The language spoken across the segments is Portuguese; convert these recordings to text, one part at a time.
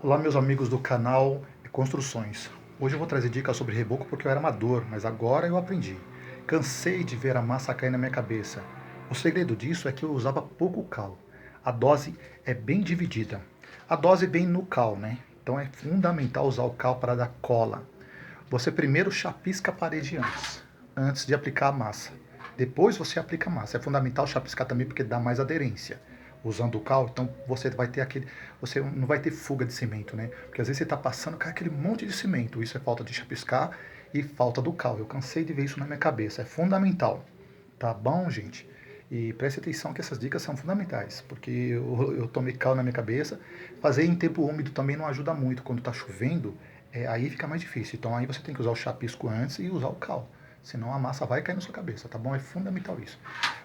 Olá meus amigos do canal Construções. Hoje eu vou trazer dicas sobre reboco porque eu era amador, mas agora eu aprendi. Cansei de ver a massa cair na minha cabeça. O segredo disso é que eu usava pouco cal. A dose é bem dividida. A dose vem no cal, né? Então é fundamental usar o cal para dar cola. Você primeiro chapisca a parede antes de aplicar a massa. Depois você aplica a massa. É fundamental chapiscar também porque dá mais aderência. Usando o cal, então você vai ter você não vai ter fuga de cimento, né? Porque às vezes você está passando com aquele monte de cimento. Isso é falta de chapiscar e falta do cal. Eu cansei de ver isso na minha cabeça. É fundamental. Tá bom, gente? E preste atenção que essas dicas são fundamentais, porque eu tomei cal na minha cabeça. Fazer em tempo úmido também não ajuda muito. Quando está chovendo, aí fica mais difícil. Então aí você tem que usar o chapisco antes e usar o cal. Senão a massa vai cair na sua cabeça, tá bom? É fundamental isso.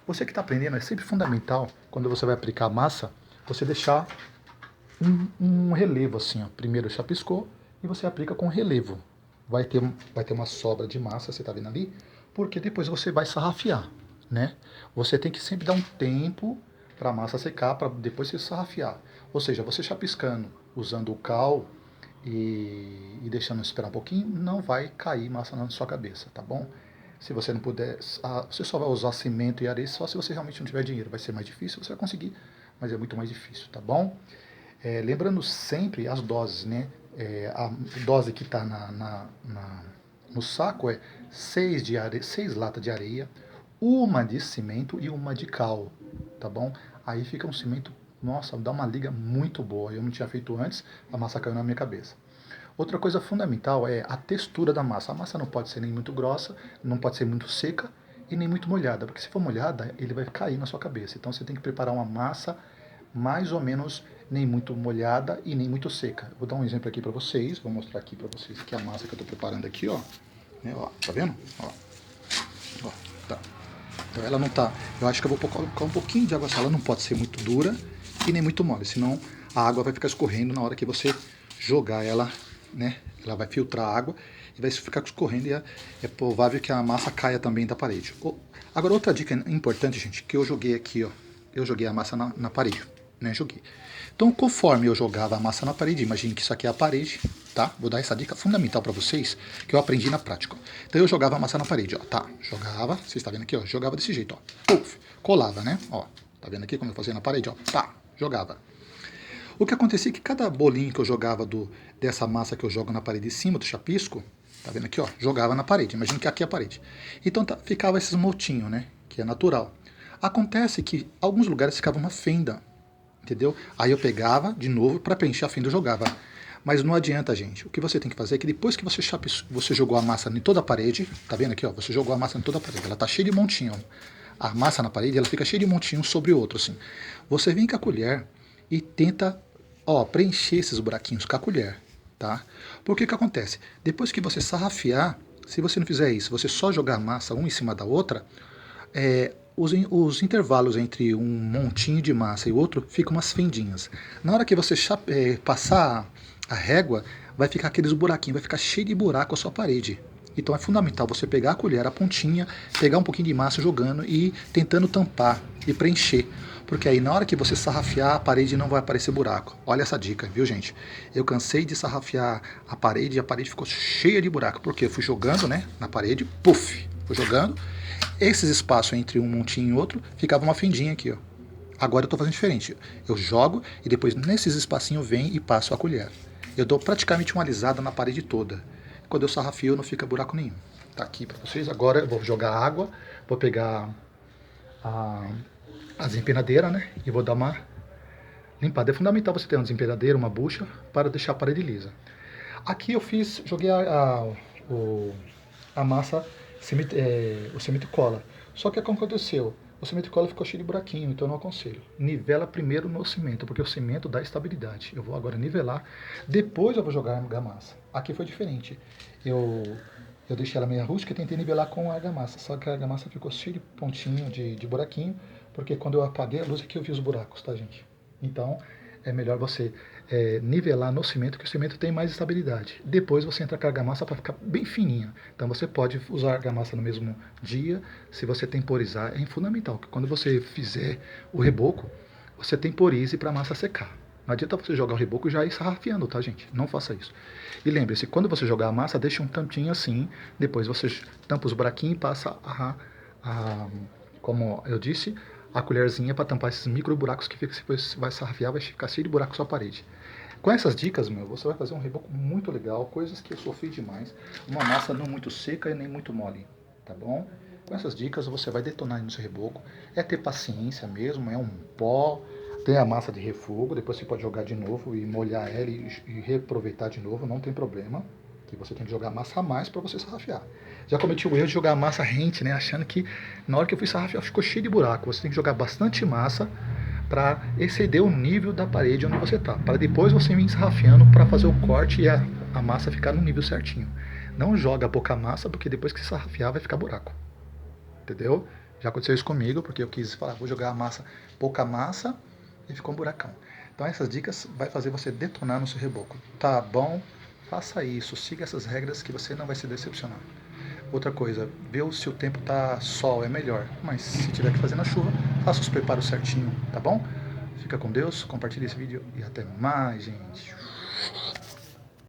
Você que está aprendendo, é sempre fundamental, quando você vai aplicar a massa, você deixar um relevo assim, ó. Primeiro chapiscou e você aplica com relevo. Vai ter uma sobra de massa, você está vendo ali? Porque depois você vai sarrafiar, né? Você tem que sempre dar um tempo para a massa secar, para depois você sarrafiar. Ou seja, você chapiscando, usando o cal e deixando esperar um pouquinho, não vai cair massa na sua cabeça, tá bom? Se você não puder, você só vai usar cimento e areia só se você realmente não tiver dinheiro. Vai ser mais difícil, você vai conseguir, mas é muito mais difícil, tá bom? Lembrando sempre as doses, né? A dose que está no saco é 6 latas de areia, uma de cimento e uma de cal, tá bom? Aí fica um cimento, nossa, dá uma liga muito boa. Eu não tinha feito antes, a massa caiu na minha cabeça. Outra coisa fundamental é a textura da massa. A massa não pode ser nem muito grossa, não pode ser muito seca e nem muito molhada, porque se for molhada, ele vai cair na sua cabeça. Então você tem que preparar uma massa mais ou menos nem muito molhada e nem muito seca. Vou dar um exemplo aqui para vocês, vou mostrar aqui para vocês que a massa que eu estou preparando aqui, ó, né, ó, tá vendo? Ó, tá. Então ela não tá, eu acho que eu vou colocar um pouquinho de água, ela não pode ser muito dura e nem muito mole, senão a água vai ficar escorrendo na hora que você jogar ela, né? Ela vai filtrar a água e vai ficar escorrendo e é provável que a massa caia também da parede. Agora outra dica importante, gente, que eu joguei aqui, ó, eu joguei a massa na parede, né? Joguei. Então, conforme eu jogava a massa na parede, imagine que isso aqui é a parede, tá? Vou dar essa dica fundamental para vocês, que eu aprendi na prática. Então, eu jogava a massa na parede, ó, tá? Jogava, você está vendo aqui, ó, jogava desse jeito, ó. Puf, colava, né? Ó, tá vendo aqui como eu fazia na parede, ó? Pá, jogava. O que acontecia é que cada bolinho que eu jogava dessa massa que eu jogo na parede de cima do chapisco, tá vendo aqui, ó? Jogava na parede. Imagina que aqui é a parede. Então ficava esses motinhos, né? Que é natural. Acontece que alguns lugares ficava uma fenda, entendeu? Aí eu pegava de novo para preencher a fenda, eu jogava. Mas não adianta, gente. O que você tem que fazer é que depois que você jogou a massa em toda a parede, tá vendo aqui, ó? Você jogou a massa em toda a parede, ela tá cheia de montinho. A massa na parede, ela fica cheia de montinho sobre o outro, assim. Você vem com a colher e tenta, ó, preencher esses buraquinhos com a colher, tá? Porque o que acontece? Depois que você sarrafiar, se você não fizer isso, você só jogar a massa uma em cima da outra, os intervalos entre um montinho de massa e outro ficam umas fendinhas. Na hora que você passar a régua, vai ficar aqueles buraquinhos, vai ficar cheio de buraco a sua parede. Então é fundamental você pegar a colher, a pontinha, pegar um pouquinho de massa jogando e tentando tampar e preencher. Porque aí na hora que você sarrafiar, a parede não vai aparecer buraco. Olha essa dica, viu, gente? Eu cansei de sarrafiar a parede e a parede ficou cheia de buraco. Porque eu fui jogando, né, na parede, puf, fui jogando. Esses espaços entre um montinho e outro, ficava uma fendinha aqui, ó. Agora eu estou fazendo diferente. Eu jogo e depois nesses espacinhos vem e passo a colher. Eu dou praticamente uma alisada na parede toda. Quando eu sarrafio, não fica buraco nenhum. Tá aqui para vocês. Agora eu vou jogar água, vou pegar a desempenadeiras, né? E vou dar uma limpada. É fundamental você ter uma desempenadeira, uma bucha, para deixar a parede lisa. Aqui eu joguei a massa, o cimento cola. Só que o que aconteceu? O cimento cola ficou cheio de buraquinho, então eu não aconselho. Nivela primeiro no cimento, porque o cimento dá estabilidade. Eu vou agora nivelar, depois eu vou jogar a argamassa. Aqui foi diferente. Eu deixei ela meio rústica e tentei nivelar com a argamassa. Só que a argamassa ficou cheia de pontinho, de buraquinho, porque quando eu apaguei a luz aqui eu vi os buracos, tá, gente? Então é melhor você nivelar no cimento, que o cimento tem mais estabilidade. Depois você entra com a argamassa para ficar bem fininha. Então você pode usar a argamassa no mesmo dia, se você temporizar. É fundamental que quando você fizer o reboco, você temporize para a massa secar. Não adianta você jogar o reboco e já ir sarrafiando, tá, gente? Não faça isso. E lembre-se, quando você jogar a massa, deixa um tampinho assim, depois você tampa os buraquinhos e passa como eu disse, a colherzinha para tampar esses micro buracos que fica, depois vai sarrafiar, vai ficar cheio de buraco na sua parede. Com essas dicas, meu, você vai fazer um reboco muito legal, coisas que eu sofri demais. Uma massa não muito seca e nem muito mole, tá bom? Com essas dicas você vai detonar no seu reboco. É ter paciência mesmo, é um pó. Tem a massa de refogo, depois você pode jogar de novo e molhar ela e reaproveitar de novo, não tem problema. Que você tem que jogar massa a mais para você sarrafiar. Já cometi o erro de jogar a massa rente, né? Achando que na hora que eu fui sarrafiar ficou cheio de buraco. Você tem que jogar bastante massa para exceder o nível da parede onde você está, para depois você vir sarrafiando para fazer o corte e a massa ficar no nível certinho. Não joga pouca massa, porque depois que sarrafiar vai ficar buraco. Entendeu? Já aconteceu isso comigo, porque eu quis falar, vou jogar a massa, pouca massa, e ficou um buracão. Então essas dicas vai fazer você detonar no seu reboco. Tá bom? Faça isso, siga essas regras que você não vai se decepcionar. Outra coisa, ver se o tempo tá sol é melhor, mas se tiver que fazer na chuva, faça os preparos certinho, tá bom? Fica com Deus, compartilhe esse vídeo e até mais, gente.